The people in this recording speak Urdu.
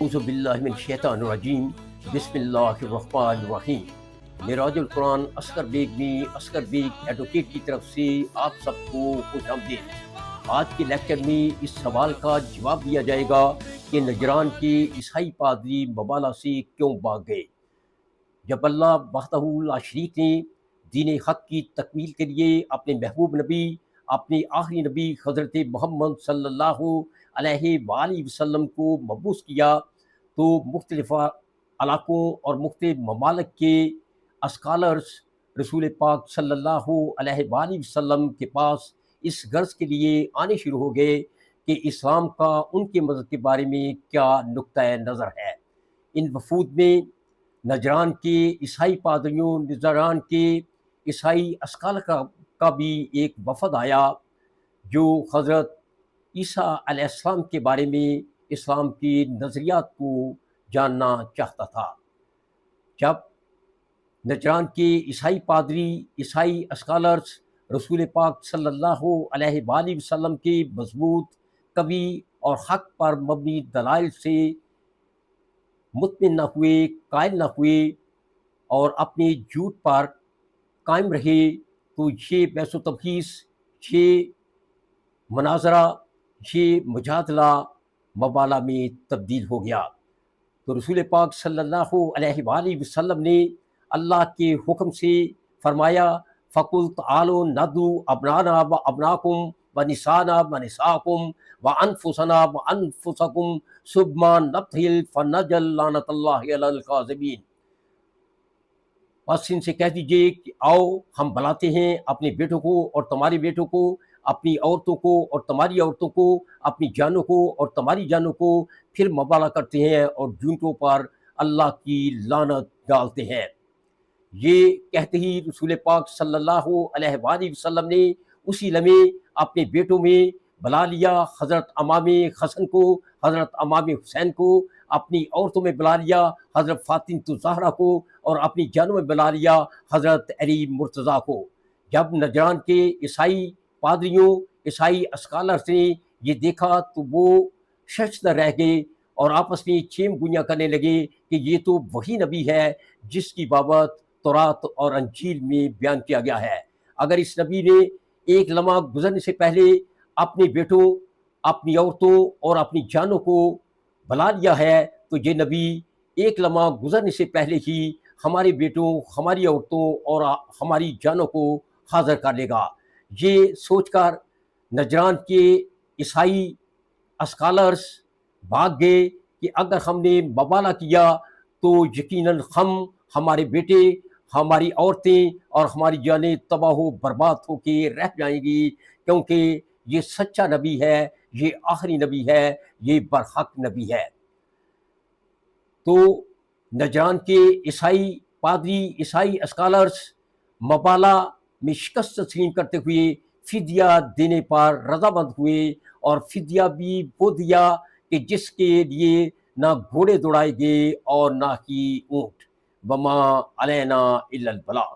اعوذ باللہ من الشیطان الرجیم، بسم اللہ الرحمن الرحیم۔ معراج القرآن اصغر بیگ ایڈوکیٹ کی طرف سے آپ سب کو خوش آمدید۔ آج کے لیکچر میں اس سوال کا جواب دیا جائے گا کہ نجران کے عیسائی پادری مبالہ سے کیوں بھاگ گئے۔ جب اللہ وحدہ لا شریک نے دین حق کی تکمیل کے لیے اپنے محبوب نبی، اپنے آخری نبی حضرت محمد صلی اللہ علیہ وآلہ وسلم کو مبعوث کیا تو مختلف علاقوں اور مختلف ممالک کے اسکالرز رسول پاک صلی اللہ علیہ وآلہ وسلم کے پاس اس غرض کے لیے آنے شروع ہو گئے کہ اسلام کا ان کے مذہب کے بارے میں کیا نقطۂ نظر ہے۔ ان وفود میں نجران کے عیسائی پادریوں، نجران کے عیسائی اسکالر کا بھی ایک وفد آیا جو حضرت عیسیٰ علیہ السلام کے بارے میں اسلام کی نظریات کو جاننا چاہتا تھا۔ جب نجران کے عیسائی پادری، عیسائی اسکالرز رسول پاک صلی اللہ علیہ وآلہ وسلم کے مضبوط، قوی اور حق پر مبنی دلائل سے مطمئن نہ ہوئے، قائل نہ ہوئے اور اپنے جھوٹ پر قائم رہے تو یہ بحث و تبحیث، یہ مناظرہ، یہ مجادلہ مبالہ میں تبدیل ہو گیا۔ تو رسول پاک صلی اللہ علیہ وآلہ وسلم نے اللہ کے حکم سے فرمایا، فَقُلْ تَعَالُوا نَدْعُوا أَبْنَاءَنَا وَأَبْنَاءَكُمْ وَنِسَاءَنَا وَنِسَاءَكُمْ وَأَنفُسَنَا وَأَنفُسَكُمْ ثُمَّ نَبْتَهِلْ فَنَجْعَلْ لَعْنَتَ اللَّهِ عَلَى الْكَاذِبِينَ۔ بس ان سے کہہ دیجئے کہ آؤ ہم بلاتے ہیں اپنے بیٹوں کو اور تمہارے بیٹوں کو، اپنی عورتوں کو اور تمہاری عورتوں کو، اپنی جانوں کو اور تمہاری جانوں کو، پھر مبالہ کرتے ہیں اور جھوٹوں پر اللہ کی لعنت ڈالتے ہیں۔ یہ کہتے ہی رسول پاک صلی اللہ علیہ وآلہ وسلم نے اسی لمحے اپنے بیٹوں میں بلا لیا حضرت امام حسن کو، حضرت امام حسین کو، اپنی عورتوں میں بلا لیا حضرت فاطمہ الزہرا کو، اور اپنی جانوں میں بلا لیا حضرت علی مرتضیٰ کو۔ جب نجران کے عیسائی پادریوں، عیسائی اسکالرز نے یہ دیکھا تو وہ شرمندہ رہ گئے اور آپس میں چیم گوئیاں کرنے لگے کہ یہ تو وہی نبی ہے جس کی بابت تورات اور انجیل میں بیان کیا گیا ہے۔ اگر اس نبی نے ایک لمحہ گزرنے سے پہلے اپنے بیٹوں، اپنی عورتوں اور اپنی جانوں کو بلا لیا ہے تو یہ نبی ایک لمحہ گزرنے سے پہلے ہی ہمارے بیٹوں، ہماری عورتوں اور ہماری جانوں کو حاضر کر لے گا۔ یہ سوچ کر نجران کے عیسائی اسکالرز بھاگ گئے کہ اگر ہم نے مبالہ کیا تو یقیناً ہمارے بیٹے، ہماری عورتیں اور ہماری جانیں تباہ و برباد ہو کے رہ جائیں گی، کیونکہ یہ سچا نبی ہے، یہ آخری نبی ہے، یہ برحق نبی ہے۔ تو نجران کے عیسائی پادری، عیسائی اسکالرز مبالہ میں شکست تسلیم کرتے ہوئے فدیہ دینے پر رضامند ہوئے، اور فدیہ بھی وہ دیا کہ جس کے لیے نہ گھوڑے دوڑائے گئے اور نہ ہی اونٹ۔ وما علینا الا البلاغ۔